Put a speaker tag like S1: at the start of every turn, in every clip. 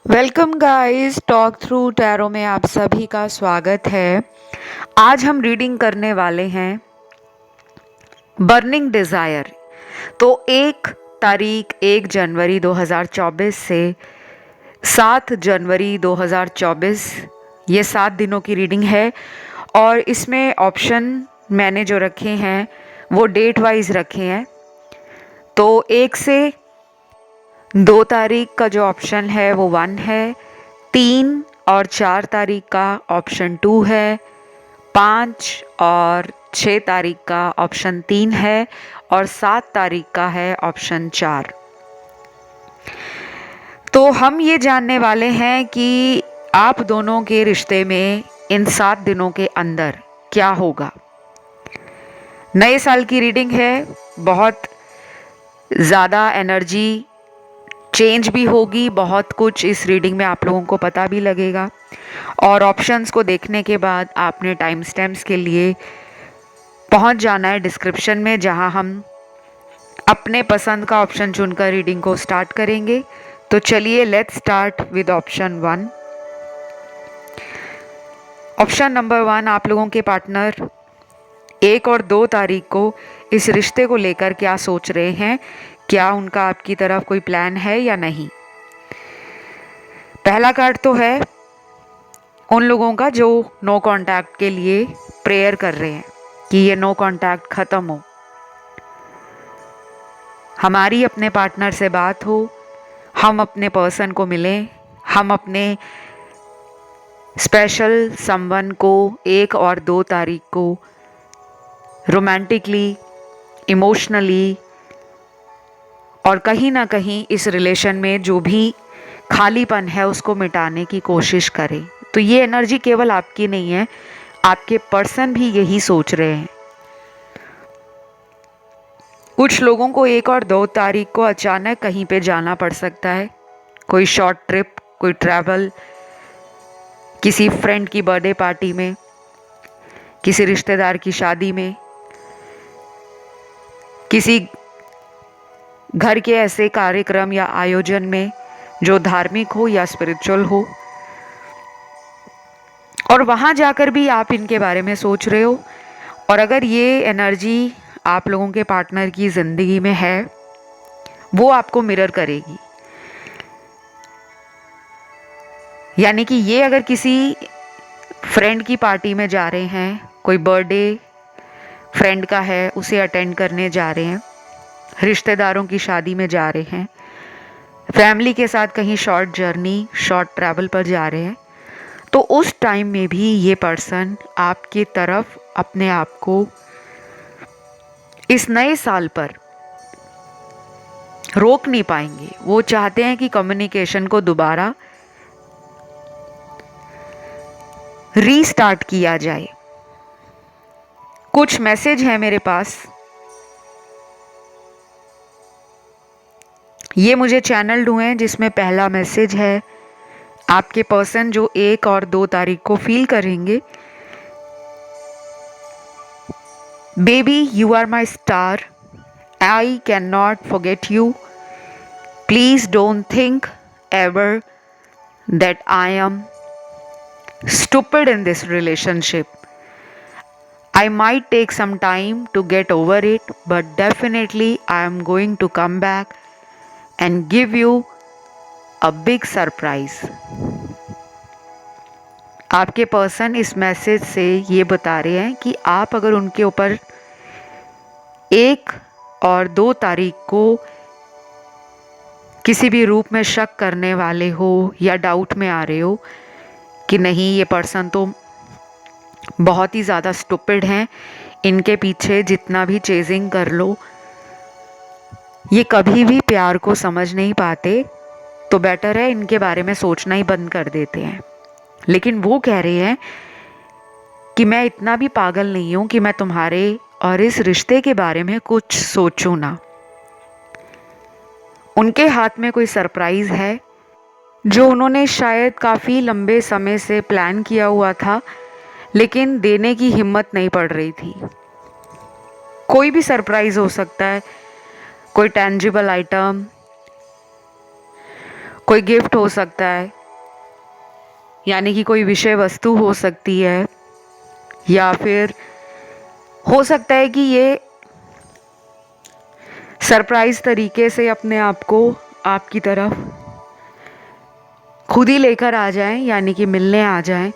S1: Welcome guys, talk through tarot में आप सभी का स्वागत है। आज हम रीडिंग करने वाले हैं बर्निंग डिज़ायर। तो 1 जनवरी 2024 से 7 जनवरी 2024, ये 7 दिनों की रीडिंग है। और इसमें ऑप्शन मैंने जो रखे हैं वो डेट वाइज रखे हैं। तो 1 से 2 तारीख का जो ऑप्शन है वो 1 है, 3 और 4 तारीख का ऑप्शन 2 है, 5 और 6 तारीख का ऑप्शन 3 है और 7 तारीख का है ऑप्शन 4। तो हम ये जानने वाले हैं कि आप दोनों के रिश्ते में इन 7 दिनों के अंदर क्या होगा। नए साल की रीडिंग है, बहुत ज़्यादा एनर्जी चेंज भी होगी, बहुत कुछ इस रीडिंग में आप लोगों को पता भी लगेगा। और ऑप्शंस को देखने के बाद आपने टाइम स्टैम्प्स के लिए पहुंच जाना है डिस्क्रिप्शन में, जहां हम अपने पसंद का ऑप्शन चुनकर रीडिंग को स्टार्ट करेंगे। तो चलिए let's start with option 1। Option number 1, आप लोगों के पार्टनर 1 और 2 तारीख को इस रिश्ते को लेकर क्या सोच रहे हैं, क्या उनका आपकी तरफ कोई प्लान है या नहीं। पहला कार्ड तो है उन लोगों का जो नो कांटेक्ट के लिए प्रेयर कर रहे हैं कि ये नो कांटेक्ट ख़त्म हो, हमारी अपने पार्टनर से बात हो, हम अपने पर्सन को मिलें, हम अपने स्पेशल समवन को 1 और 2 तारीख को रोमांटिकली, इमोशनली और कहीं ना कहीं इस रिलेशन में जो भी खालीपन है उसको मिटाने की कोशिश करें। तो ये एनर्जी केवल आपकी नहीं है, आपके पर्सन भी यही सोच रहे हैं। कुछ लोगों को 1 और 2 तारीख को अचानक कहीं पे जाना पड़ सकता है, कोई शॉर्ट ट्रिप, कोई ट्रैवल, किसी फ्रेंड की बर्थडे पार्टी में, किसी रिश्तेदार की शादी में, किसी घर के ऐसे कार्यक्रम या आयोजन में जो धार्मिक हो या स्पिरिचुअल हो, और वहाँ जाकर भी आप इनके बारे में सोच रहे हो। और अगर ये एनर्जी आप लोगों के पार्टनर की ज़िंदगी में है, वो आपको मिरर करेगी। यानी कि ये अगर किसी फ्रेंड की पार्टी में जा रहे हैं, कोई बर्थडे फ्रेंड का है उसे अटेंड करने जा रहे हैं, रिश्तेदारों की शादी में जा रहे हैं, फैमिली के साथ कहीं शॉर्ट जर्नी, शॉर्ट ट्रैवल पर जा रहे हैं, तो उस टाइम में भी ये पर्सन आपकी तरफ अपने आप को इस नए साल पर रोक नहीं पाएंगे। वो चाहते हैं कि कम्युनिकेशन को दोबारा रीस्टार्ट किया जाए। कुछ मैसेज है मेरे पास, ये मुझे चैनल्ड हुए हैं, जिसमें पहला मैसेज है आपके पर्सन जो 1 और 2 तारीख को फील करेंगे। Baby, you are my star, I can not forget you, please don't think ever that I am stupid in this relationship. I might take some time to get over it, but definitely I am going to come back and give you a big surprise. आपके person इस message से ये बता रहे हैं कि आप अगर उनके ऊपर 1 और 2 तारीख को किसी भी रूप में शक करने वाले हो या डाउट में आ रहे हो कि नहीं, ये पर्सन तो बहुत ही ज़्यादा स्टूपिड हैं, इनके पीछे जितना भी चेजिंग कर लो ये कभी भी प्यार को समझ नहीं पाते, तो बेटर है इनके बारे में सोचना ही बंद कर देते हैं। लेकिन वो कह रहे हैं कि मैं इतना भी पागल नहीं हूँ कि मैं तुम्हारे और इस रिश्ते के बारे में कुछ सोचूं ना। उनके हाथ में कोई सरप्राइज़ है जो उन्होंने शायद काफ़ी लंबे समय से प्लान किया हुआ था, लेकिन देने की हिम्मत नहीं पड़ रही थी। कोई भी सरप्राइज़ हो सकता है, कोई टेंजिबल आइटम, कोई गिफ्ट हो सकता है, यानी कि कोई विषय वस्तु हो सकती है, या फिर हो सकता है कि ये सरप्राइज तरीके से अपने आप को आपकी तरफ खुद ही लेकर आ जाएं, यानी कि मिलने आ जाएं।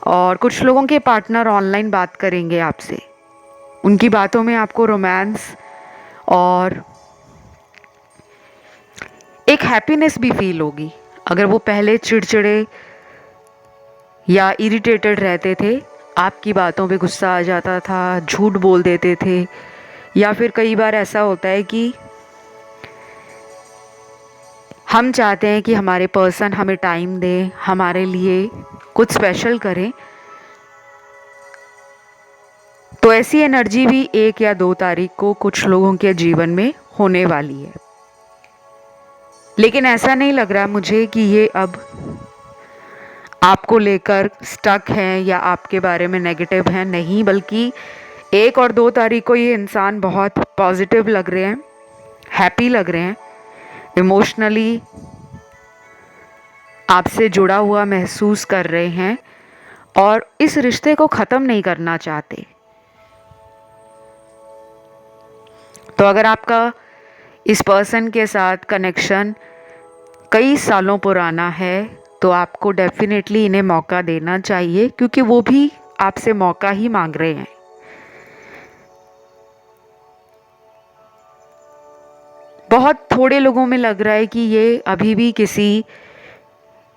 S1: और कुछ लोगों के पार्टनर ऑनलाइन बात करेंगे आपसे, उनकी बातों में आपको रोमांस और एक हैप्पीनेस भी फील होगी। अगर वो पहले चिड़चिड़े या इरिटेटेड रहते थे, आपकी बातों पे गुस्सा आ जाता था, झूठ बोल देते थे, या फिर कई बार ऐसा होता है कि हम चाहते हैं कि हमारे पर्सन हमें टाइम दें, हमारे लिए कुछ स्पेशल करें, तो ऐसी एनर्जी भी 1 या 2 तारीख को कुछ लोगों के जीवन में होने वाली है। लेकिन ऐसा नहीं लग रहा मुझे कि ये अब आपको लेकर स्टक हैं या आपके बारे में नेगेटिव हैं, नहीं, बल्कि 1 और 2 तारीख को ये इंसान बहुत पॉजिटिव लग रहे हैं, हैप्पी लग रहे हैं, इमोशनली आपसे जुड़ा हुआ महसूस कर रहे हैं और इस रिश्ते को ख़त्म नहीं करना चाहते। तो अगर आपका इस पर्सन के साथ कनेक्शन कई सालों पुराना है, तो आपको डेफिनेटली इन्हें मौका देना चाहिए, क्योंकि वो भी आपसे मौका ही मांग रहे हैं। बहुत थोड़े लोगों में लग रहा है कि ये अभी भी किसी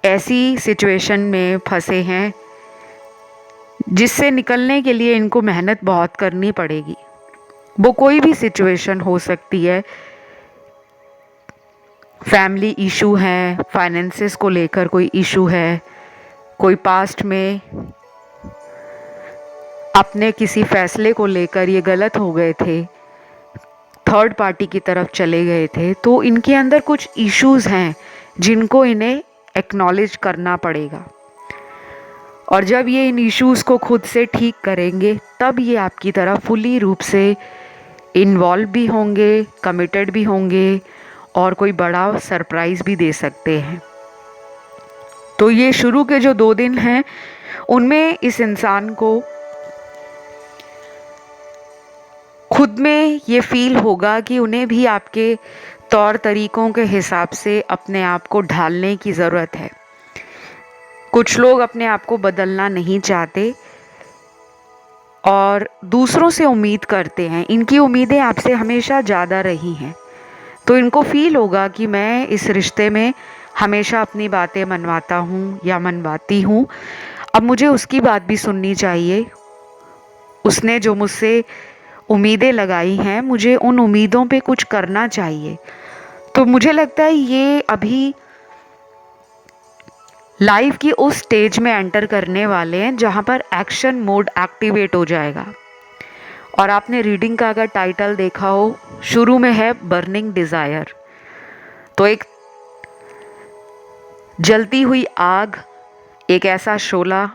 S1: ऐसी सिचुएशन में फंसे हैं जिससे निकलने के लिए इनको मेहनत बहुत करनी पड़ेगी। वो कोई भी सिचुएशन हो सकती है, फैमिली इशू है, फाइनेंसेस को लेकर कोई इशू है, कोई पास्ट में अपने किसी फैसले को लेकर ये गलत हो गए थे, थर्ड पार्टी की तरफ चले गए थे, तो इनके अंदर कुछ इश्यूज हैं जिनको इन्हें एक्नॉलेज करना पड़ेगा। और जब ये इन इश्यूज को खुद से ठीक करेंगे, तब ये आपकी तरफ फुली रूप से इन्वॉल्व भी होंगे, कमिटेड भी होंगे और कोई बड़ा सरप्राइज भी दे सकते हैं। तो ये शुरू के जो 2 दिन हैं, उनमें इस इंसान को खुद में ये फील होगा कि उन्हें भी आपके तौर तरीकों के हिसाब से अपने आप को ढालने की ज़रूरत है। कुछ लोग अपने आप को बदलना नहीं चाहते और दूसरों से उम्मीद करते हैं, इनकी उम्मीदें आपसे हमेशा ज़्यादा रही हैं, तो इनको फील होगा कि मैं इस रिश्ते में हमेशा अपनी बातें मनवाता हूँ या मनवाती हूँ, अब मुझे उसकी बात भी सुननी चाहिए। उसने जो मुझसे उम्मीदें लगाई हैं, मुझे उन उम्मीदों पे कुछ करना चाहिए। तो मुझे लगता है ये अभी लाइफ की उस स्टेज में एंटर करने वाले हैं जहाँ पर एक्शन मोड एक्टिवेट हो जाएगा। और आपने रीडिंग का अगर टाइटल देखा हो, शुरू में है बर्निंग डिज़ायर, तो एक जलती हुई आग, एक ऐसा शोला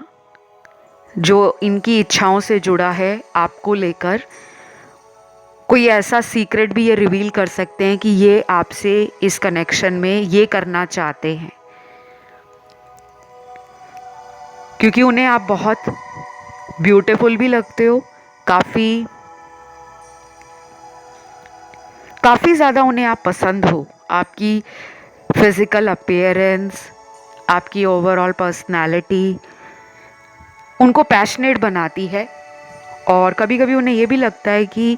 S1: जो इनकी इच्छाओं से जुड़ा है आपको लेकर। कोई ऐसा सीक्रेट भी ये रिवील कर सकते हैं कि ये आपसे इस कनेक्शन में ये करना चाहते हैं, क्योंकि उन्हें आप बहुत ब्यूटीफुल भी लगते हो, काफ़ी ज़्यादा उन्हें आप पसंद हो। आपकी फिज़िकल अपीयरेंस, आपकी ओवरऑल पर्सनालिटी उनको पैशनेट बनाती है। और कभी कभी उन्हें ये भी लगता है कि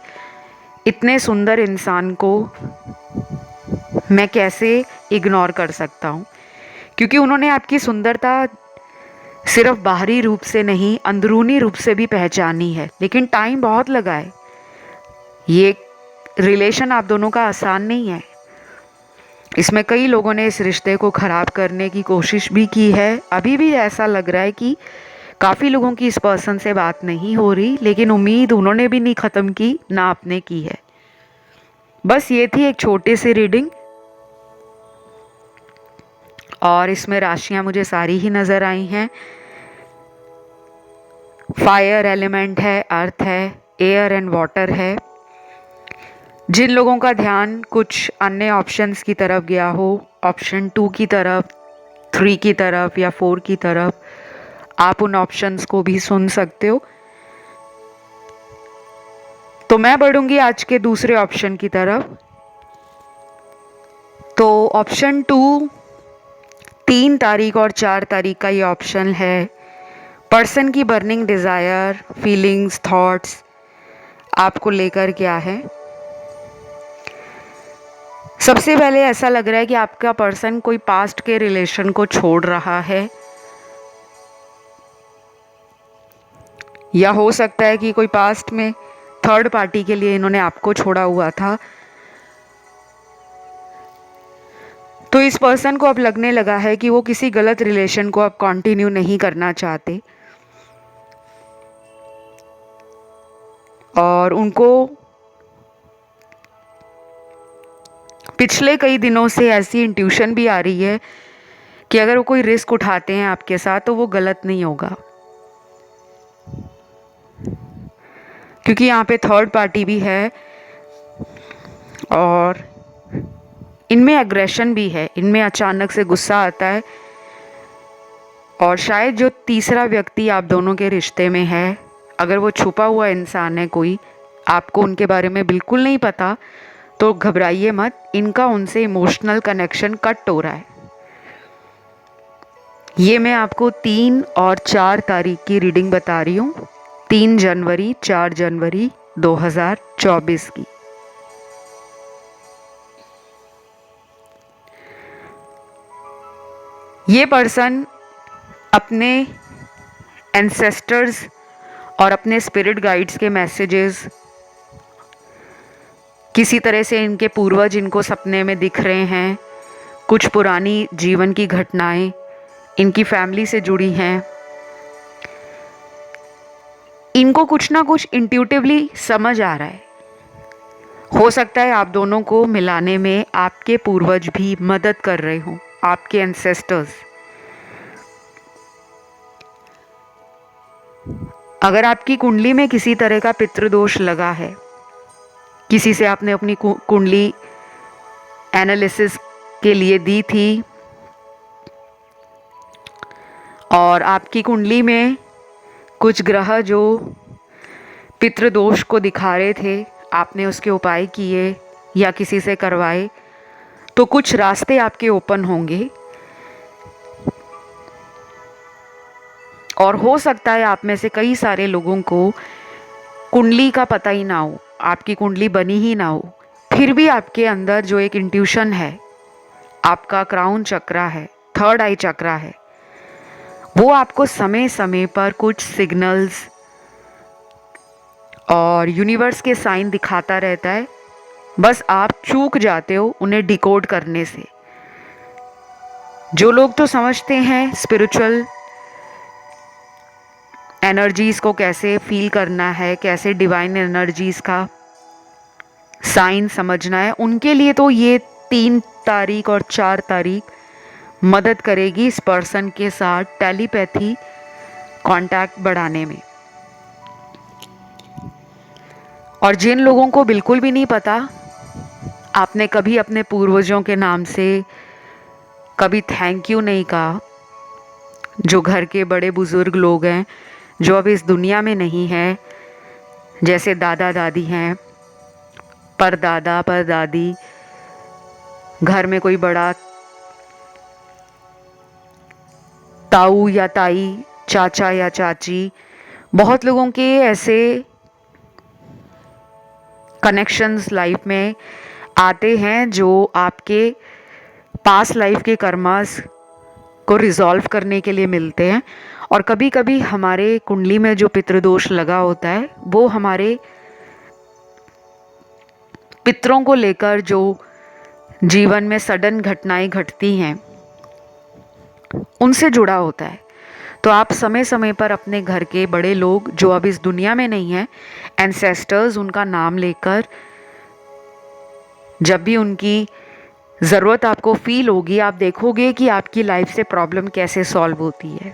S1: इतने सुंदर इंसान को मैं कैसे इग्नोर कर सकता हूँ, क्योंकि उन्होंने आपकी सुंदरता सिर्फ बाहरी रूप से नहीं, अंदरूनी रूप से भी पहचानी है, लेकिन टाइम बहुत लगा है। ये रिलेशन आप दोनों का आसान नहीं है, इसमें कई लोगों ने इस रिश्ते को ख़राब करने की कोशिश भी की है। अभी भी ऐसा लग रहा है कि काफ़ी लोगों की इस पर्सन से बात नहीं हो रही, लेकिन उम्मीद उन्होंने भी नहीं ख़त्म की, ना आपने की है। बस ये थी एक छोटी सी रीडिंग, और इसमें राशियां मुझे सारी ही नज़र आई हैं। फायर एलिमेंट है, अर्थ है, एयर एंड वाटर है। जिन लोगों का ध्यान कुछ अन्य ऑप्शंस की तरफ गया हो ऑप्शन 2 की तरफ, 3 की तरफ या 4 की तरफ, आप उन ऑप्शंस को भी सुन सकते हो। तो मैं बढ़ूंगी आज के दूसरे ऑप्शन की तरफ। तो ऑप्शन 2, 3 तारीख और 4 तारीख का ये ऑप्शन है। पर्सन की बर्निंग डिज़ायर, फीलिंग्स, थॉट्स आपको लेकर क्या है। सबसे पहले ऐसा लग रहा है कि आपका पर्सन कोई पास्ट के रिलेशन को छोड़ रहा है, या हो सकता है कि कोई पास्ट में थर्ड पार्टी के लिए इन्होंने आपको छोड़ा हुआ था। तो इस पर्सन को अब लगने लगा है कि वो किसी गलत रिलेशन को अब कंटिन्यू नहीं करना चाहते, और उनको पिछले कई दिनों से ऐसी इंट्यूशन भी आ रही है कि अगर वो कोई रिस्क उठाते हैं आपके साथ तो वो गलत नहीं होगा, क्योंकि यहाँ पे थर्ड पार्टी भी है और इनमें एग्रेशन भी है, इनमें अचानक से गुस्सा आता है। और शायद जो तीसरा व्यक्ति आप दोनों के रिश्ते में है, अगर वो छुपा हुआ इंसान है कोई, आपको उनके बारे में बिल्कुल नहीं पता, तो घबराइए मत, इनका उनसे इमोशनल कनेक्शन कट हो रहा है। ये मैं आपको 3 और 4 तारीख की रीडिंग बता रही हूँ, 3 जनवरी 4 जनवरी 2024 की। ये पर्सन अपने एंसेस्टर्स और अपने स्पिरिट गाइड्स के मैसेजेस, किसी तरह से इनके पूर्वज इनको सपने में दिख रहे हैं, कुछ पुरानी जीवन की घटनाएं इनकी फैमिली से जुड़ी हैं, इनको कुछ ना कुछ इंट्यूटिवली समझ आ रहा है। हो सकता है आप दोनों को मिलाने में आपके पूर्वज भी मदद कर रहे हों, आपके एंसेस्टर्स। अगर आपकी कुंडली में किसी तरह का पितृदोष लगा है, किसी से आपने अपनी कुंडली एनालिसिस के लिए दी थी और आपकी कुंडली में कुछ ग्रह जो पितृदोष को दिखा रहे थे, आपने उसके उपाय किए या किसी से करवाए, तो कुछ रास्ते आपके ओपन होंगे। और हो सकता है आप में से कई सारे लोगों को कुंडली का पता ही ना हो, आपकी कुंडली बनी ही ना हो, फिर भी आपके अंदर जो एक इंट्यूशन है, आपका क्राउन चक्रा है, थर्ड आई चक्रा है, वो आपको समय समय पर कुछ सिग्नल्स और यूनिवर्स के साइन दिखाता रहता है। बस आप चूक जाते हो उन्हें डिकोड करने से। जो लोग तो समझते हैं स्पिरिचुअल एनर्जीज को कैसे फील करना है, कैसे डिवाइन एनर्जीज का साइन समझना है, उनके लिए तो ये 3 तारीख और 4 तारीख मदद करेगी इस पर्सन के साथ टेलीपैथी कांटेक्ट बढ़ाने में। और जिन लोगों को बिल्कुल भी नहीं पता, आपने कभी अपने पूर्वजों के नाम से कभी थैंक यू नहीं कहा, जो घर के बड़े बुजुर्ग लोग हैं जो अब इस दुनिया में नहीं हैं, जैसे दादा दादी हैं, परदादा परदादी, घर में कोई बड़ा ताऊ या ताई, चाचा या चाची, बहुत लोगों के ऐसे कनेक्शंस लाइफ में आते हैं जो आपके पास्ट लाइफ के कर्मास को रिजॉल्व करने के लिए मिलते हैं। और कभी कभी हमारे कुंडली में जो पितृदोष लगा होता है, वो हमारे पितरों को लेकर जो जीवन में सडन घटनाएं घटती हैं, उनसे जुड़ा होता है। तो आप समय समय पर अपने घर के बड़े लोग जो अब इस दुनिया में नहीं हैं, एंसेस्टर्स, उनका नाम लेकर जब भी उनकी ज़रूरत आपको फील होगी, आप देखोगे कि आपकी लाइफ से प्रॉब्लम कैसे सॉल्व होती है।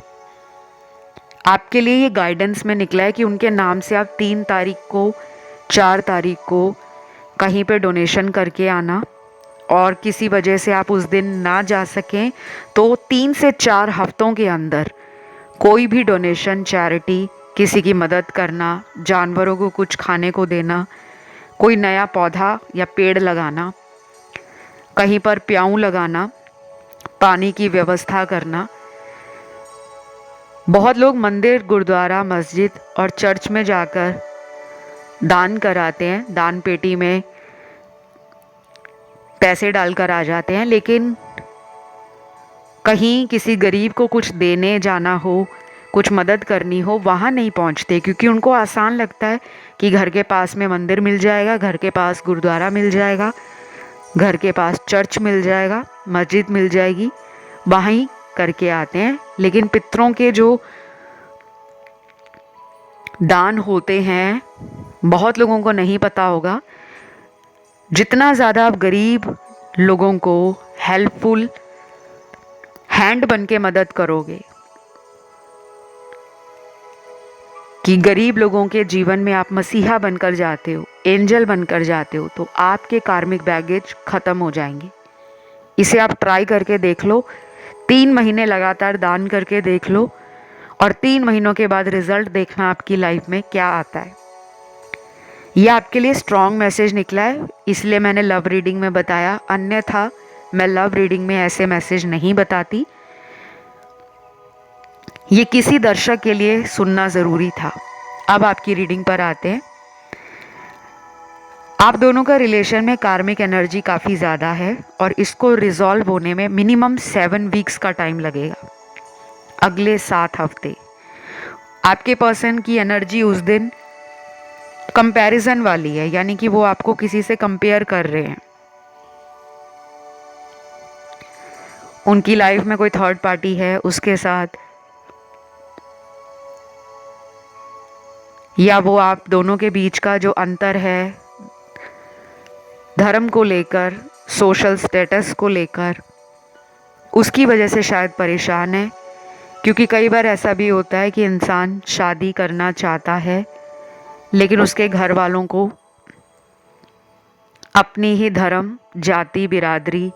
S1: आपके लिए ये गाइडेंस में निकला है कि उनके नाम से आप 3 तारीख को, 4 तारीख को कहीं पे डोनेशन करके आना। और किसी वजह से आप उस दिन ना जा सकें तो 3 से 4 हफ्तों के अंदर कोई भी डोनेशन, चैरिटी, किसी की मदद करना, जानवरों को कुछ खाने को देना, कोई नया पौधा या पेड़ लगाना, कहीं पर प्याऊ लगाना, पानी की व्यवस्था करना। बहुत लोग मंदिर, गुरुद्वारा, मस्जिद और चर्च में जाकर दान कराते हैं, दान पेटी में पैसे डालकर आ जाते हैं, लेकिन कहीं किसी गरीब को कुछ देने जाना हो, कुछ मदद करनी हो, वहाँ नहीं पहुँचते, क्योंकि उनको आसान लगता है कि घर के पास में मंदिर मिल जाएगा, घर के पास गुरुद्वारा मिल जाएगा, घर के पास चर्च मिल जाएगा, मस्जिद मिल जाएगी, वहीं करके आते हैं। लेकिन पितरों के जो दान होते हैं, बहुत लोगों को नहीं पता होगा। जितना ज़्यादा आप गरीब लोगों को हेल्पफुल हैंड बन के मदद करोगे, कि गरीब लोगों के जीवन में आप मसीहा बनकर जाते हो, एंजल बनकर जाते हो, तो आपके कार्मिक बैगेज ख़त्म हो जाएंगे। इसे आप ट्राई करके देख लो, 3 महीने लगातार दान करके देख लो, और 3 महीनों के बाद रिजल्ट देखना आपकी लाइफ में क्या आता है। यह आपके लिए स्ट्रॉन्ग मैसेज निकला है, इसलिए मैंने लव रीडिंग में बताया, अन्यथा मैं लव रीडिंग में ऐसे मैसेज नहीं बताती। ये किसी दर्शक के लिए सुनना ज़रूरी था। अब आपकी रीडिंग पर आते हैं। आप दोनों का रिलेशन में कार्मिक एनर्जी काफ़ी ज़्यादा है और इसको रिजॉल्व होने में मिनिमम 7 वीक्स का टाइम लगेगा, अगले 7 हफ्ते। आपके पर्सन की एनर्जी उस दिन कंपैरिजन वाली है, यानी कि वो आपको किसी से कंपेयर कर रहे हैं। उनकी लाइफ में कोई थर्ड पार्टी है उसके साथ, या वो आप दोनों के बीच का जो अंतर है धर्म को लेकर, सोशल स्टेटस को लेकर, उसकी वजह से शायद परेशान है। क्योंकि कई बार ऐसा भी होता है कि इंसान शादी करना चाहता है, लेकिन उसके घर वालों को अपनी ही धर्म, जाति, बिरादरी,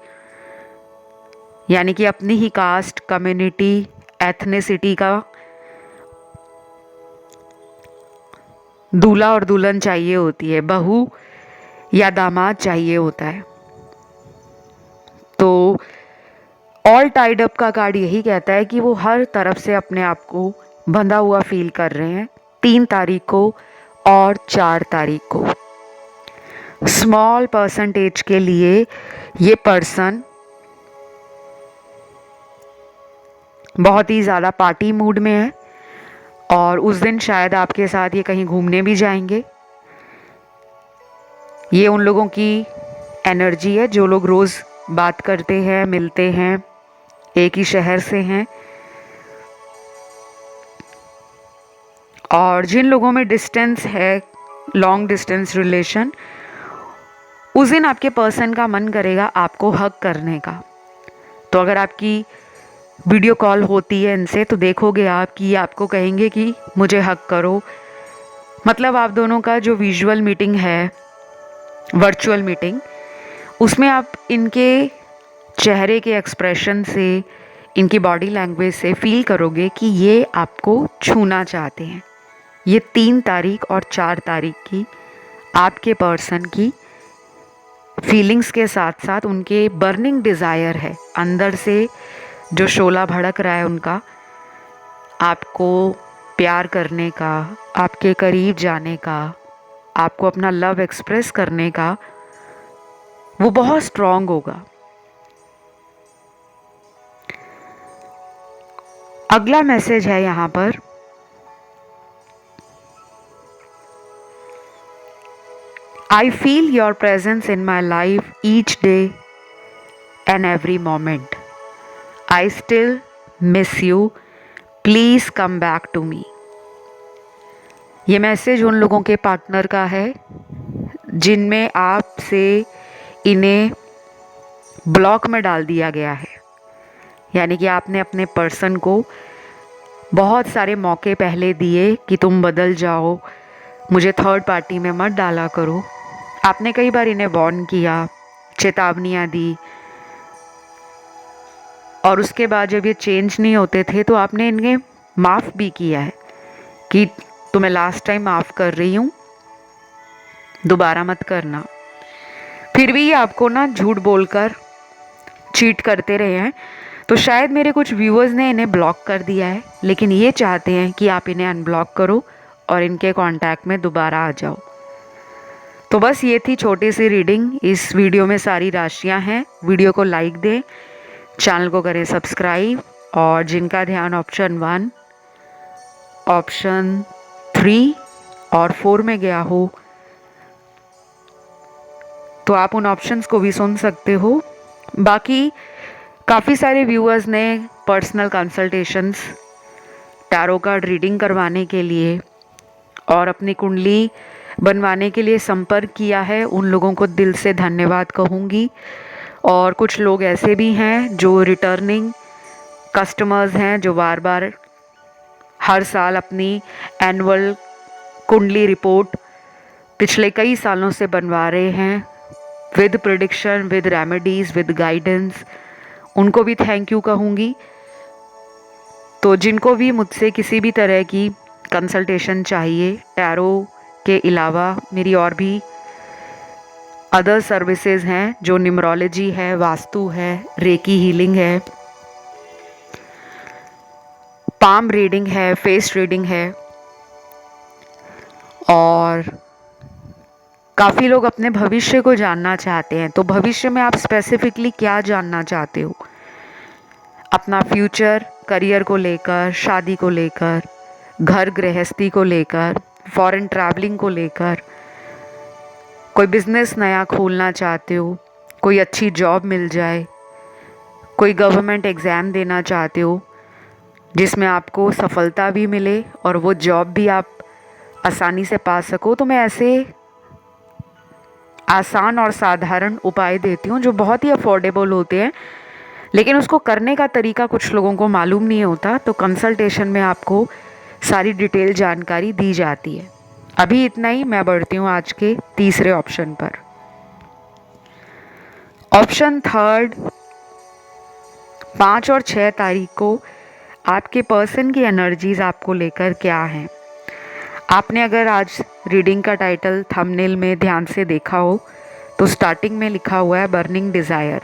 S1: यानी कि अपनी ही कास्ट, कम्युनिटी, एथनिसिटी का दूल्हा और दुल्हन चाहिए होती है, बहू या दामाद चाहिए होता है। तो ऑल टाइड अप का कार्ड यही कहता है कि वो हर तरफ से अपने आप को बंधा हुआ फील कर रहे हैं। 3 तारीख को और 4 तारीख को स्मॉल परसेंटेज के लिए ये पर्सन बहुत ही ज़्यादा पार्टी मूड में है, और उस दिन शायद आपके साथ ये कहीं घूमने भी जाएंगे। ये उन लोगों की एनर्जी है जो लोग रोज़ बात करते हैं, मिलते हैं, एक ही शहर से हैं। और जिन लोगों में डिस्टेंस है, लॉन्ग डिस्टेंस रिलेशन, उस दिन आपके पर्सन का मन करेगा आपको हग करने का। तो अगर आपकी वीडियो कॉल होती है इनसे, तो देखोगे आप कि आपको कहेंगे कि मुझे हग करो। मतलब आप दोनों का जो विजुअल मीटिंग है, वर्चुअल मीटिंग, उसमें आप इनके चेहरे के एक्सप्रेशन से, इनकी बॉडी लैंग्वेज से फील करोगे कि ये आपको छूना चाहते हैं। ये 3 तारीख और 4 तारीख की आपके पर्सन की फीलिंग्स के साथ साथ उनके बर्निंग डिज़ायर है, अंदर से जो शोला भड़क रहा है उनका, आपको प्यार करने का, आपके करीब जाने का, आपको अपना लव एक्सप्रेस करने का, वो बहुत स्ट्रॉन्ग होगा। अगला मैसेज है यहाँ पर, I feel your presence in my life each day and every moment. I still miss you. Please come back to me. ये मैसेज उन लोगों के पार्टनर का है जिनमें आपसे इन्हें ब्लॉक में डाल दिया गया है। यानी कि आपने अपने पर्सन को बहुत सारे मौके पहले दिए कि तुम बदल जाओ, मुझे थर्ड पार्टी में मत डाला करो। आपने कई बार इन्हें वार्न किया, चेतावनियाँ दी, और उसके बाद जब ये चेंज नहीं होते थे तो आपने इन्हें माफ़ भी किया है कि तुम्हें लास्ट टाइम माफ़ कर रही हूँ, दोबारा मत करना। फिर भी ये आपको ना झूठ बोलकर चीट करते रहे हैं। तो शायद मेरे कुछ व्यूअर्स ने इन्हें ब्लॉक कर दिया है, लेकिन ये चाहते हैं कि आप इन्हें अनब्लॉक करो और इनके कांटेक्ट में दोबारा आ जाओ। तो बस ये थी छोटी सी रीडिंग। इस वीडियो में सारी राशियां हैं। वीडियो को लाइक दें, चैनल को करें सब्सक्राइब, और जिनका ध्यान ऑप्शन 1, ऑप्शन 3 और 4 में गया हो तो आप उन ऑप्शंस को भी सुन सकते हो। बाकी काफ़ी सारे व्यूअर्स ने personal consultations, tarot card reading करवाने के लिए और अपनी कुंडली बनवाने के लिए संपर्क किया है। उन लोगों को दिल से धन्यवाद कहूँगी। और कुछ लोग ऐसे भी हैं जो रिटर्निंग कस्टमर्स हैं, जो बार बार हर साल अपनी एनुअल कुंडली रिपोर्ट पिछले कई सालों से बनवा रहे हैं, with prediction, with remedies, with guidance. उनको भी थैंक यू कहूँगी। तो जिनको भी मुझसे किसी भी तरह की कंसल्टेशन चाहिए, टैरो के अलावा मेरी और भी अदर सर्विसेज हैं, जो न्यूमरोलॉजी है, वास्तु है, रेकी हीलिंग है, पाम रीडिंग है, फेस रीडिंग है, और काफ़ी लोग अपने भविष्य को जानना चाहते हैं। तो भविष्य में आप स्पेसिफिकली क्या जानना चाहते हो? अपना फ्यूचर, करियर को लेकर, शादी को लेकर, घर गृहस्थी को लेकर, फॉरेन ट्रैवलिंग को लेकर, कोई बिजनेस नया खोलना चाहते हो, कोई अच्छी जॉब मिल जाए, कोई गवर्नमेंट एग्ज़ाम देना चाहते हो जिसमें आपको सफलता भी मिले और वो जॉब भी आप आसानी से पा सको, तो मैं ऐसे आसान और साधारण उपाय देती हूँ जो बहुत ही अफोर्डेबल होते हैं, लेकिन उसको करने का तरीका कुछ लोगों को मालूम नहीं होता। तो कंसल्टेशन में आपको सारी डिटेल जानकारी दी जाती है। अभी इतना ही, मैं बढ़ती हूँ आज के तीसरे ऑप्शन पर। ऑप्शन 3, 5 और 6 तारीख को आपके पर्सन की एनर्जीज आपको लेकर क्या हैं। आपने अगर आज रीडिंग का टाइटल थंबनेल में ध्यान से देखा हो तो स्टार्टिंग में लिखा हुआ है बर्निंग डिज़ायर।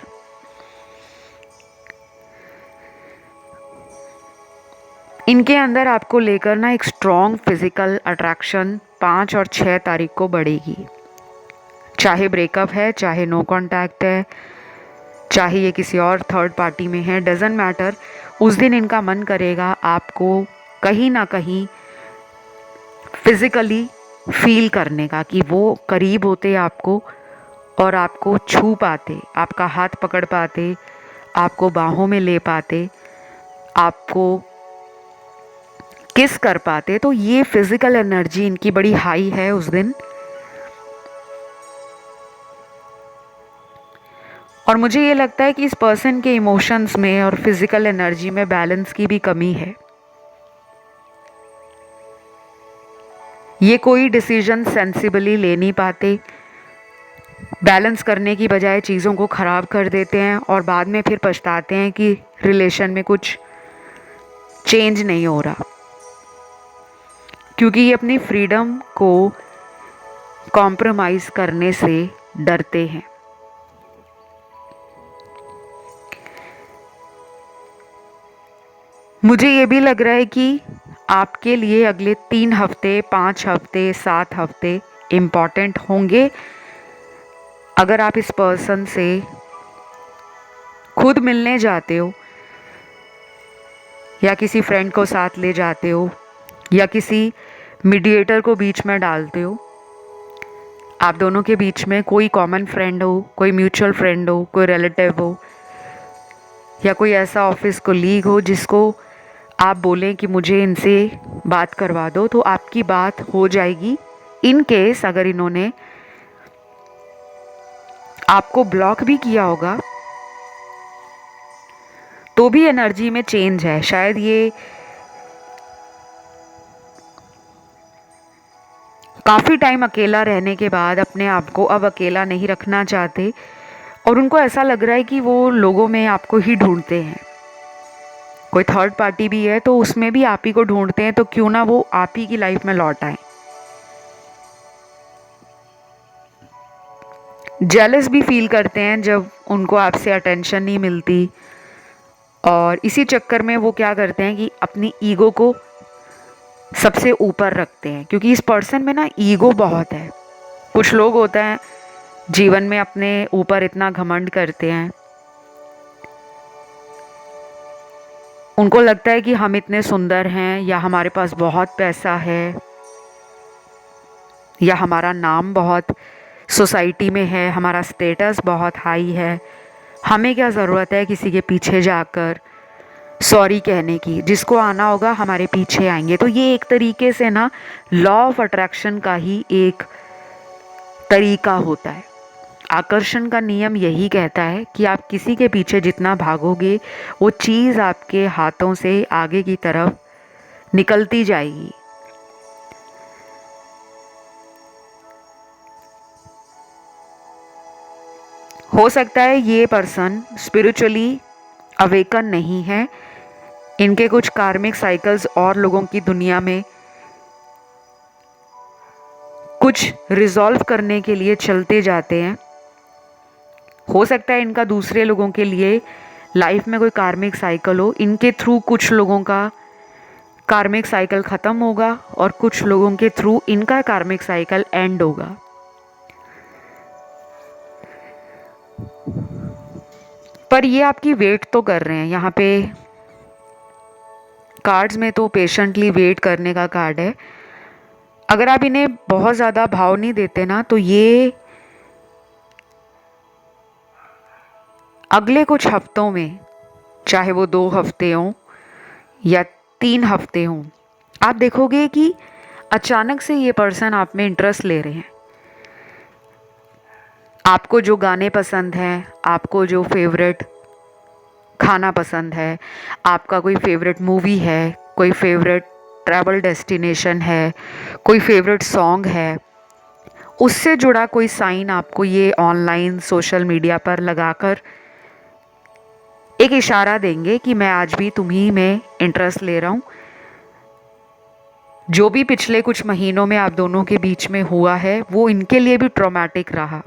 S1: इनके अंदर आपको लेकर ना एक स्ट्रॉन्ग फिजिकल अट्रैक्शन 5 और 6 तारीख को बढ़ेगी। चाहे ब्रेकअप है, चाहे नो कांटेक्ट है, चाहे ये किसी और थर्ड पार्टी में है, डजेंट मैटर। उस दिन इनका मन करेगा आपको कहीं ना कहीं फिजिकली फील करने का, कि वो करीब होते आपको और आपको छू पाते, आपका हाथ पकड़ पाते, आपको बाहों में ले पाते, आपको किस कर पाते। तो ये फिजिकल एनर्जी इनकी बड़ी हाई है उस दिन। और मुझे ये लगता है कि इस पर्सन के इमोशंस में और फिजिकल एनर्जी में बैलेंस की भी कमी है। ये कोई डिसीजन सेंसिबली ले नहीं पाते, बैलेंस करने की बजाय चीज़ों को ख़राब कर देते हैं और बाद में फिर पछताते हैं कि रिलेशन में कुछ चेंज नहीं हो रहा, क्योंकि ये अपनी फ्रीडम को कॉम्प्रोमाइज़ करने से डरते हैं। मुझे ये भी लग रहा है कि आपके लिए अगले 3 हफ्ते, 5 हफ्ते, 7 हफ्ते इम्पॉर्टेंट होंगे। अगर आप इस पर्सन से खुद मिलने जाते हो, या किसी फ्रेंड को साथ ले जाते हो, या किसी मीडिएटर को बीच में डालते हो, आप दोनों के बीच में कोई कॉमन फ्रेंड हो, कोई म्यूचुअल फ्रेंड हो, कोई रिलेटिव हो, या कोई ऐसा ऑफिस कोलीग हो जिसको आप बोलें कि मुझे इनसे बात करवा दो, तो आपकी बात हो जाएगी। इन केस अगर इन्होंने आपको ब्लॉक भी किया होगा तो भी एनर्जी में चेंज है। शायद ये काफ़ी टाइम अकेला रहने के बाद अपने आप को अब अकेला नहीं रखना चाहते और उनको ऐसा लग रहा है कि वो लोगों में आपको ही ढूंढते हैं। कोई थर्ड पार्टी भी है तो उसमें भी आप ही को ढूंढते हैं, तो क्यों ना वो आप ही की लाइफ में लौट आए। जेलस भी फील करते हैं जब उनको आपसे अटेंशन नहीं मिलती, और इसी चक्कर में वो क्या करते हैं कि अपनी ईगो को सबसे ऊपर रखते हैं, क्योंकि इस पर्सन में ना ईगो बहुत है। कुछ लोग होते हैं जीवन में अपने ऊपर इतना घमंड करते हैं, उनको लगता है कि हम इतने सुंदर हैं, या हमारे पास बहुत पैसा है, या हमारा नाम बहुत सोसाइटी में है, हमारा स्टेटस बहुत हाई है, हमें क्या ज़रूरत है किसी के पीछे जाकर सॉरी कहने की, जिसको आना होगा हमारे पीछे आएंगे। तो ये एक तरीके से ना लॉ ऑफ अट्रैक्शन का ही एक तरीका होता है। आकर्षण का नियम यही कहता है कि आप किसी के पीछे जितना भागोगे वो चीज़ आपके हाथों से आगे की तरफ निकलती जाएगी। हो सकता है ये पर्सन स्पिरिचुअली अवेकन नहीं है, इनके कुछ कार्मिक साइकिल्स और लोगों की दुनिया में कुछ रिजॉल्व करने के लिए चलते जाते हैं। हो सकता है इनका दूसरे लोगों के लिए लाइफ में कोई कार्मिक साइकिल हो, इनके थ्रू कुछ लोगों का कार्मिक साइकिल ख़त्म होगा और कुछ लोगों के थ्रू इनका कार्मिक साइकिल एंड होगा। पर ये आपकी वेट तो कर रहे हैं। यहाँ पे कार्ड्स में तो पेशेंटली वेट करने का कार्ड है। अगर आप इन्हें बहुत ज़्यादा भाव नहीं देते ना, तो ये अगले कुछ हफ्तों में, चाहे वो 2 हफ्ते हों या 3 हफ्ते हों, आप देखोगे कि अचानक से ये पर्सन आप में इंटरेस्ट ले रहे हैं। आपको जो गाने पसंद हैं, आपको जो फेवरेट खाना पसंद है, आपका कोई फेवरेट मूवी है, कोई फेवरेट ट्रैवल डेस्टिनेशन है, कोई फेवरेट सॉन्ग है, उससे जुड़ा कोई साइन आपको ये ऑनलाइन सोशल मीडिया पर लगाकर एक इशारा देंगे कि मैं आज भी तुम्ही में इंटरेस्ट ले रहा हूँ। जो भी पिछले कुछ महीनों में आप दोनों के बीच में हुआ है वो इनके लिए भी ट्रॉमेटिक रहा,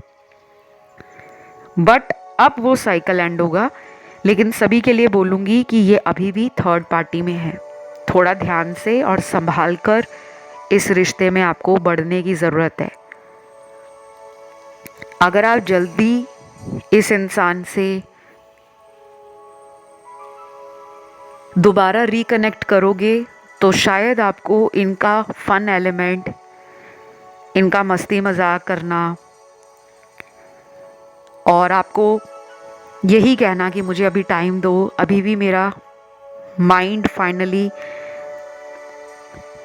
S1: बट अब वो साइकिल एंड होगा। लेकिन सभी के लिए बोलूँगी कि ये अभी भी थर्ड पार्टी में है। थोड़ा ध्यान से और संभाल कर इस रिश्ते में आपको बढ़ने की ज़रूरत है। अगर आप जल्दी इस इंसान से दोबारा रिकनेक्ट करोगे तो शायद आपको इनका फन एलिमेंट, इनका मस्ती मजाक करना और आपको यही कहना कि मुझे अभी टाइम दो, अभी भी मेरा माइंड फाइनली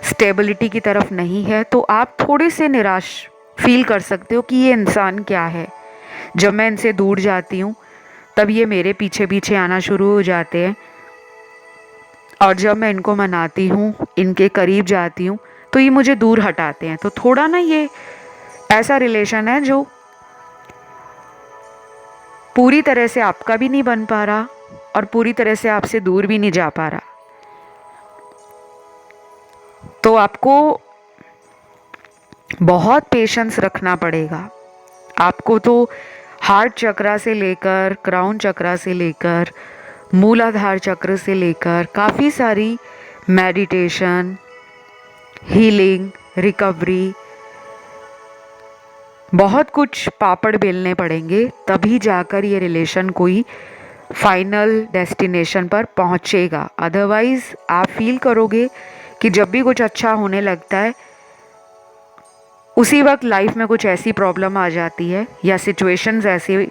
S1: स्टेबिलिटी की तरफ नहीं है, तो आप थोड़े से निराश फील कर सकते हो कि ये इंसान क्या है। जब मैं इनसे दूर जाती हूँ तब ये मेरे पीछे पीछे आना शुरू हो जाते हैं, और जब मैं इनको मनाती हूँ, इनके करीब जाती हूँ, तो ये मुझे दूर हटाते हैं। तो थोड़ा ना ये ऐसा रिलेशन है जो पूरी तरह से आपका भी नहीं बन पा रहा और पूरी तरह से आपसे दूर भी नहीं जा पा रहा। तो आपको बहुत पेशेंस रखना पड़ेगा। आपको तो हार्ट चक्रा से लेकर, क्राउन चक्रा से लेकर, मूलाधार चक्र से लेकर काफ़ी सारी मेडिटेशन, हीलिंग, रिकवरी, बहुत कुछ पापड़ बेलने पड़ेंगे, तभी जाकर ये रिलेशन कोई फाइनल डेस्टिनेशन पर पहुंचेगा। अदरवाइज़ आप फील करोगे कि जब भी कुछ अच्छा होने लगता है उसी वक्त लाइफ में कुछ ऐसी प्रॉब्लम आ जाती है या सिचुएशंस ऐसे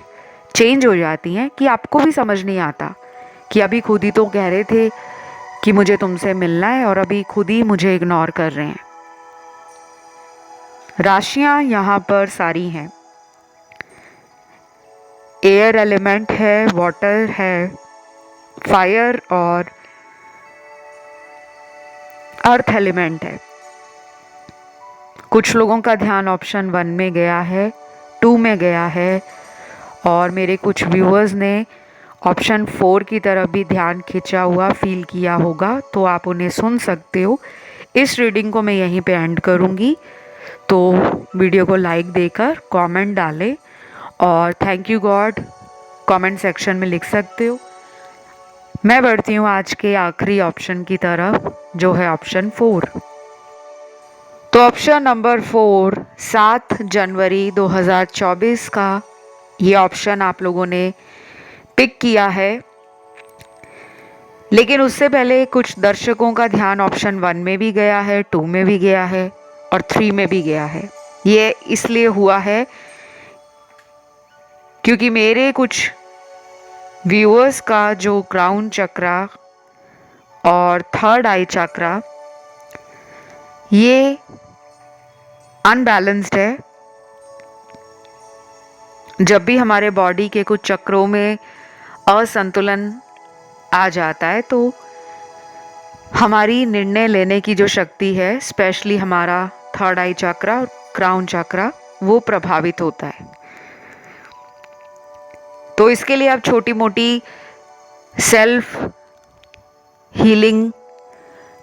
S1: चेंज हो जाती हैं कि आपको भी समझ नहीं आता कि अभी खुद ही तो कह रहे थे कि मुझे तुमसे मिलना है और अभी खुद ही मुझे इग्नोर कर रहे हैं। राशियां यहाँ पर सारी हैं। एयर एलिमेंट है, वाटर है, फायर और अर्थ एलिमेंट है। कुछ लोगों का ध्यान ऑप्शन 1 में गया है, 2 में गया है और मेरे कुछ व्यूअर्स ने ऑप्शन 4 की तरफ भी ध्यान खिंचा हुआ फील किया होगा, तो आप उन्हें सुन सकते हो। इस रीडिंग को मैं यहीं पे एंड करूँगी, तो वीडियो को लाइक देकर कमेंट डालें और thank you God comment section में लिख सकते हो। मैं बढ़ती हूँ आज के आखिरी ऑप्शन की तरफ, जो है ऑप्शन 4। तो ऑप्शन नंबर 4, 7 जनवरी 2024 का ये ऑप्शन आप लोगों ने पिक किया है। लेकिन उससे पहले कुछ दर्शकों का ध्यान ऑप्शन 1 में भी गया है, 2 में भी गया है और 3 में भी गया है। ये इसलिए हुआ है क्योंकि मेरे कुछ व्यूअर्स का जो क्राउन चक्रा और थर्ड आई चक्रा ये अनबैलेंस्ड है। जब भी हमारे बॉडी के कुछ चक्रों में असंतुलन आ जाता है तो हमारी निर्णय लेने की जो शक्ति है, स्पेशली हमारा थर्ड आई चक्रा और क्राउन चक्रा, वो प्रभावित होता है। तो इसके लिए आप छोटी मोटी सेल्फ हीलिंग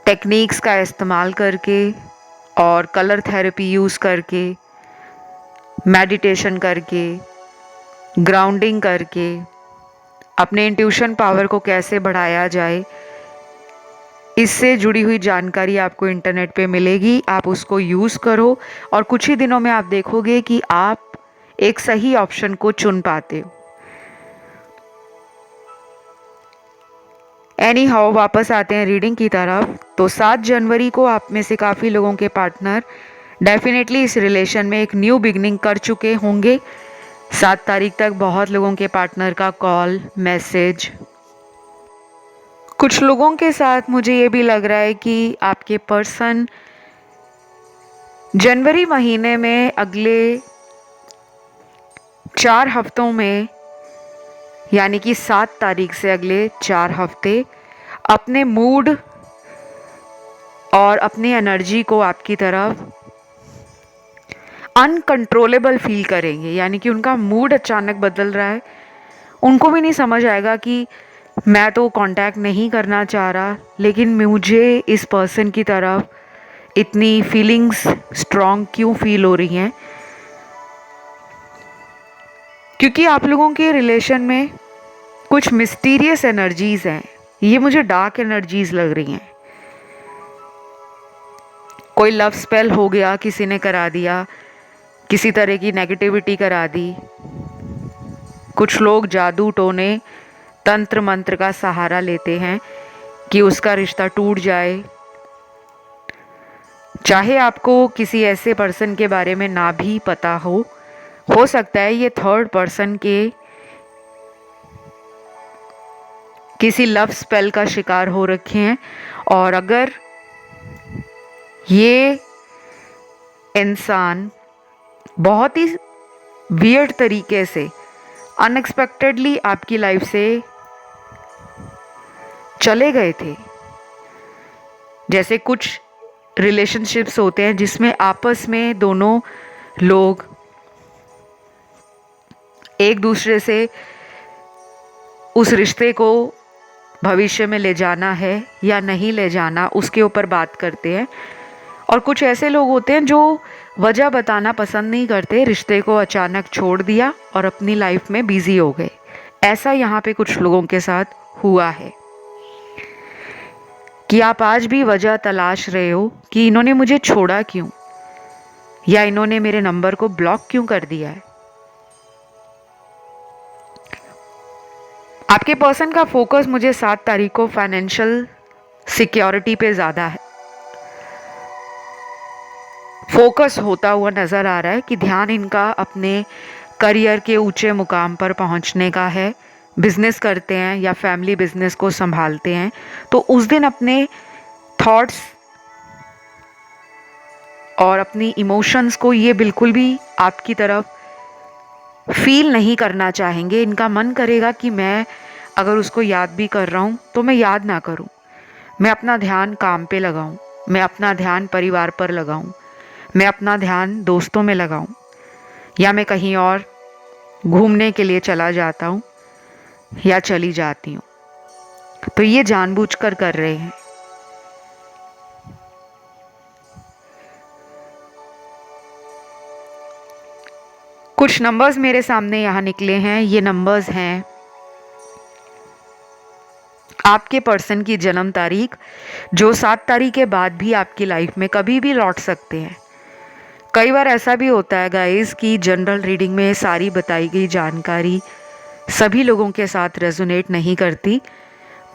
S1: टेक्निक्स का इस्तेमाल करके और कलर थेरेपी यूज़ करके, मेडिटेशन करके, ग्राउंडिंग करके अपने इंट्यूशन पावर को कैसे बढ़ाया जाए, इससे जुड़ी हुई जानकारी आपको इंटरनेट पे मिलेगी। आप उसको यूज़ करो और कुछ ही दिनों में आप देखोगे कि आप एक सही ऑप्शन को चुन पाते हो। एनी हाउ वापस आते हैं रीडिंग की तरफ। तो 7 जनवरी को आप में से काफ़ी लोगों के पार्टनर डेफिनेटली इस रिलेशन में एक न्यू बिगनिंग कर चुके होंगे। 7 तारीख तक बहुत लोगों के पार्टनर का कॉल, मैसेज, कुछ लोगों के साथ मुझे ये भी लग रहा है कि आपके पर्सन जनवरी महीने में अगले 4 हफ्तों में, यानी कि 7 तारीख से अगले 4 हफ्ते अपने मूड और अपनी एनर्जी को आपकी तरफ अनकंट्रोलेबल फील करेंगे। यानी कि उनका मूड अचानक बदल रहा है, उनको भी नहीं समझ आएगा कि मैं तो कांटेक्ट नहीं करना चाह रहा, लेकिन मुझे इस पर्सन की तरफ इतनी फीलिंग्स स्ट्रॉन्ग क्यों फील हो रही हैं। क्योंकि आप लोगों के रिलेशन में कुछ मिस्टीरियस एनर्जीज हैं, ये मुझे डार्क एनर्जीज लग रही हैं। कोई लव स्पेल हो गया, किसी ने करा दिया, किसी तरह की नेगेटिविटी करा दी। कुछ लोग जादू टोने तंत्र मंत्र का सहारा लेते हैं कि उसका रिश्ता टूट जाए। चाहे आपको किसी ऐसे पर्सन के बारे में ना भी पता हो सकता है ये थर्ड पर्सन के किसी लव स्पेल का शिकार हो रखे हैं। और अगर ये इंसान बहुत ही वियर्ड तरीके से अनएक्सपेक्टेडली आपकी लाइफ से चले गए थे, जैसे कुछ रिलेशनशिप्स होते हैं जिसमें आपस में दोनों लोग एक दूसरे से उस रिश्ते को भविष्य में ले जाना है या नहीं ले जाना, उसके ऊपर बात करते हैं। और कुछ ऐसे लोग होते हैं जो वजह बताना पसंद नहीं करते, रिश्ते को अचानक छोड़ दिया और अपनी लाइफ में बिजी हो गए। ऐसा यहाँ पे कुछ लोगों के साथ हुआ है कि आप आज भी वजह तलाश रहे हो कि इन्होंने मुझे छोड़ा क्यों, या इन्होंने मेरे नंबर को ब्लॉक क्यों कर दिया है। आपके पर्सन का फोकस मुझे 7 तारीख को फाइनेंशियल सिक्योरिटी पे ज़्यादा है, फोकस होता हुआ नज़र आ रहा है कि ध्यान इनका अपने करियर के ऊंचे मुकाम पर पहुंचने का है। बिजनेस करते हैं या फैमिली बिजनेस को संभालते हैं तो उस दिन अपने थॉट्स और अपनी इमोशंस को ये बिल्कुल भी आपकी तरफ फील नहीं करना चाहेंगे। इनका मन करेगा कि मैं अगर उसको याद भी कर रहा हूँ तो मैं याद ना करूँ, मैं अपना ध्यान काम पे लगाऊँ, मैं अपना ध्यान परिवार पर लगाऊँ, मैं अपना ध्यान दोस्तों में लगाऊँ, या मैं कहीं और घूमने के लिए चला जाता हूँ या चली जाती हूँ। तो ये जानबूझकर कर रहे हैं। कुछ नंबर्स मेरे सामने यहाँ निकले हैं। ये नंबर्स हैं आपके पर्सन की जन्म तारीख, जो 7 तारीख के बाद भी आपकी लाइफ में कभी भी लौट सकते हैं। कई बार ऐसा भी होता है गाइस कि जनरल रीडिंग में सारी बताई गई जानकारी सभी लोगों के साथ रेजोनेट नहीं करती।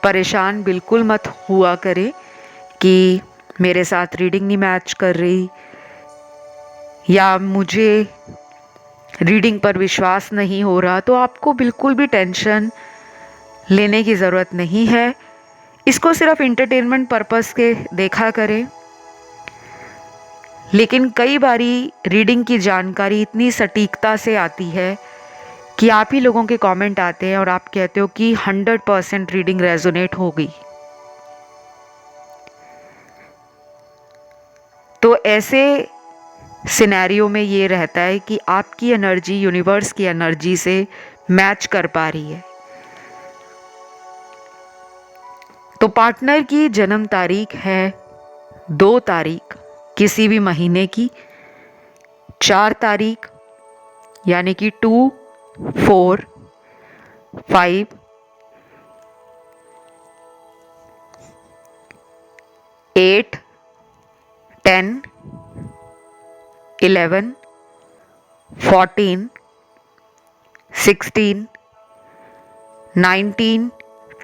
S1: परेशान बिल्कुल मत हुआ करे कि मेरे साथ रीडिंग नहीं मैच कर रही या मुझे रीडिंग पर विश्वास नहीं हो रहा। तो आपको बिल्कुल भी टेंशन लेने की ज़रूरत नहीं है। इसको सिर्फ इंटरटेनमेंट पर्पस के देखा करें। लेकिन कई बारी रीडिंग की जानकारी इतनी सटीकता से आती है कि आप ही लोगों के कमेंट आते हैं और आप कहते हो कि 100% रीडिंग रेजोनेट हो गई। तो ऐसे सिनेरियो में ये रहता है कि आपकी एनर्जी यूनिवर्स की एनर्जी से मैच कर पा रही है। तो पार्टनर की जन्म तारीख है 2 तारीख किसी भी महीने की, 4 तारीख यानी कि 2, 4, 5, 8, 10, 11, 14, 16, 19,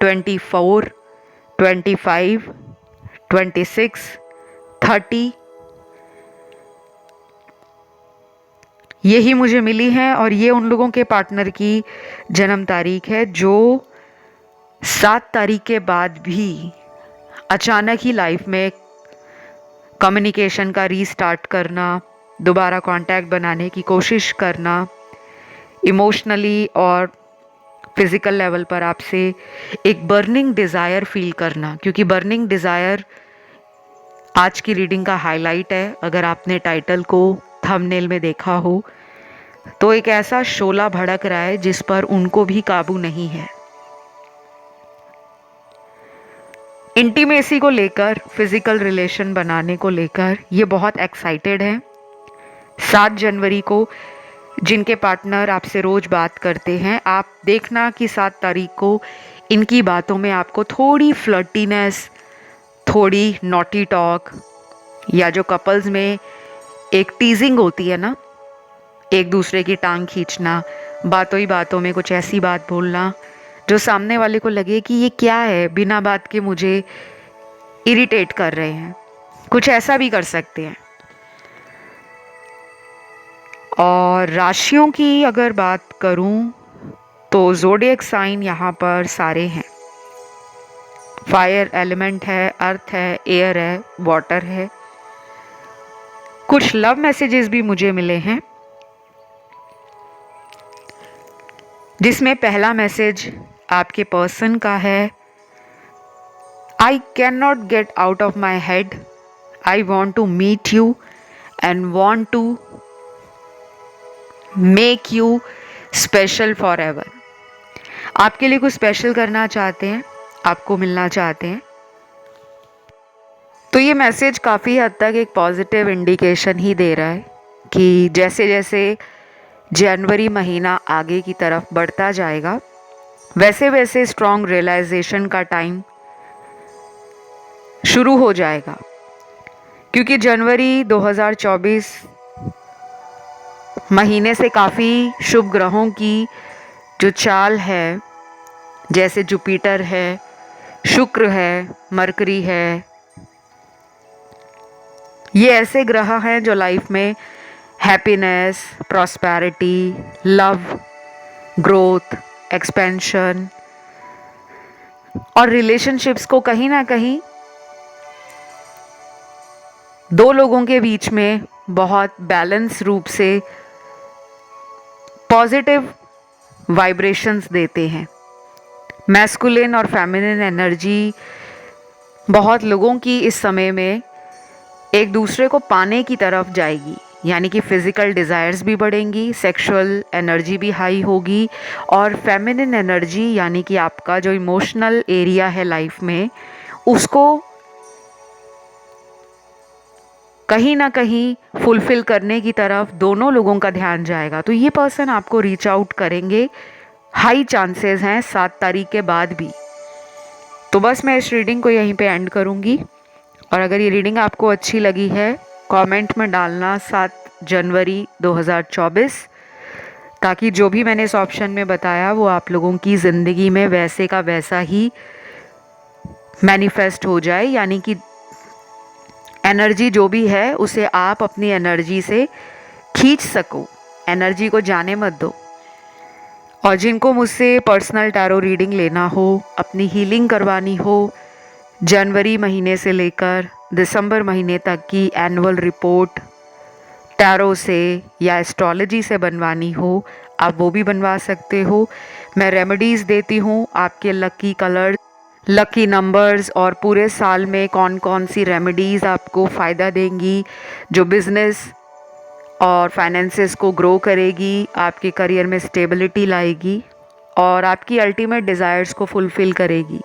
S1: 24, 25, 26, 30 यही मुझे मिली है। और ये उन लोगों के पार्टनर की जन्म तारीख है जो 7 तारीख के बाद भी अचानक ही लाइफ में कम्युनिकेशन का रीस्टार्ट करना, दोबारा कांटेक्ट बनाने की कोशिश करना, इमोशनली और फिज़िकल लेवल पर आपसे एक बर्निंग डिज़ायर फील करना। क्योंकि बर्निंग डिज़ायर आज की रीडिंग का हाईलाइट है। अगर आपने टाइटल को थंबनेल में देखा हो तो एक ऐसा शोला भड़क रहा है जिस पर उनको भी काबू नहीं है। इंटीमेसी को लेकर, फिजिकल रिलेशन बनाने को लेकर ये बहुत एक्साइटेड है। 7 जनवरी को जिनके पार्टनर आपसे रोज बात करते हैं, आप देखना कि 7 तारीख को इनकी बातों में आपको थोड़ी फ्लर्टीनेस, थोड़ी नॉटी टॉक, या जो कपल्स में एक टीजिंग होती है ना, एक दूसरे की टांग खींचना, बातों ही बातों में कुछ ऐसी बात बोलना जो सामने वाले को लगे कि ये क्या है, बिना बात के मुझे इरिटेट कर रहे हैं, कुछ ऐसा भी कर सकते हैं। और राशियों की अगर बात करूं तो ज़ोडिएक साइन यहाँ पर सारे हैं। फायर एलिमेंट है, अर्थ है, एयर है, वाटर है। कुछ लव मैसेजेस भी मुझे मिले हैं जिसमें पहला मैसेज आपके पर्सन का है, I can not get out of my head, I want to meet you and want to make you special forever. आपके लिए कुछ स्पेशल करना चाहते हैं, आपको मिलना चाहते हैं। तो ये मैसेज काफ़ी हद तक एक पॉजिटिव इंडिकेशन ही दे रहा है कि जैसे जैसे जनवरी महीना आगे की तरफ बढ़ता जाएगा वैसे वैसे स्ट्रॉन्ग रियलाइजेशन का टाइम शुरू हो जाएगा। क्योंकि जनवरी 2024 महीने से काफ़ी शुभ ग्रहों की जो चाल है, जैसे जुपिटर है, शुक्र है, मरकरी है, ये ऐसे ग्रह हैं जो लाइफ में happiness, prosperity, love, growth, expansion और रिलेशनशिप्स को कहीं ना कहीं दो लोगों के बीच में बहुत बैलेंस रूप से पॉजिटिव वाइब्रेशंस देते हैं। मैस्कुलिन और फेमिनिन एनर्जी बहुत लोगों की इस समय में एक दूसरे को पाने की तरफ जाएगी। यानी कि फिज़िकल डिज़ायर्स भी बढ़ेंगी, सेक्सुअल एनर्जी भी हाई होगी और फेमिनिन एनर्जी यानी कि आपका जो इमोशनल एरिया है लाइफ में उसको कहीं ना कहीं फुलफ़िल करने की तरफ दोनों लोगों का ध्यान जाएगा। तो ये पर्सन आपको रीच आउट करेंगे, हाई चांसेस हैं 7 तारीख के बाद भी। तो बस मैं इस रीडिंग को यहीं पे एंड करूँगी और अगर ये रीडिंग आपको अच्छी लगी है कमेंट में डालना 7 जनवरी 2024, ताकि जो भी मैंने इस ऑप्शन में बताया वो आप लोगों की ज़िंदगी में वैसे का वैसा ही मैनिफेस्ट हो जाए, यानी कि एनर्जी जो भी है उसे आप अपनी एनर्जी से खींच सको, एनर्जी को जाने मत दो। और जिनको मुझसे पर्सनल टैरो रीडिंग लेना हो, अपनी हीलिंग करवानी हो, जनवरी महीने से लेकर दिसंबर महीने तक की एनुअल रिपोर्ट टैरो से या एस्ट्रोलॉजी से बनवानी हो, आप वो भी बनवा सकते हो। मैं रेमेडीज़ देती हूँ, आपके लकी कलर, लकी नंबर्स और पूरे साल में कौन कौन सी रेमेडीज़ आपको फ़ायदा देंगी, जो बिज़नेस और फाइनेंसेस को ग्रो करेगी, आपके करियर में स्टेबिलिटी लाएगी और आपकी अल्टीमेट डिज़ायर्स को फुलफ़िल करेगी।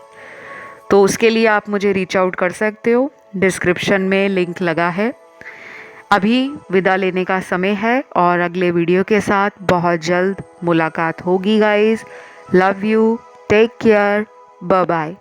S1: तो उसके लिए आप मुझे रीच आउट कर सकते हो, डिस्क्रिप्शन में लिंक लगा है। अभी विदा लेने का समय है और अगले वीडियो के साथ बहुत जल्द मुलाकात होगी guys. Love you, take care, bye bye.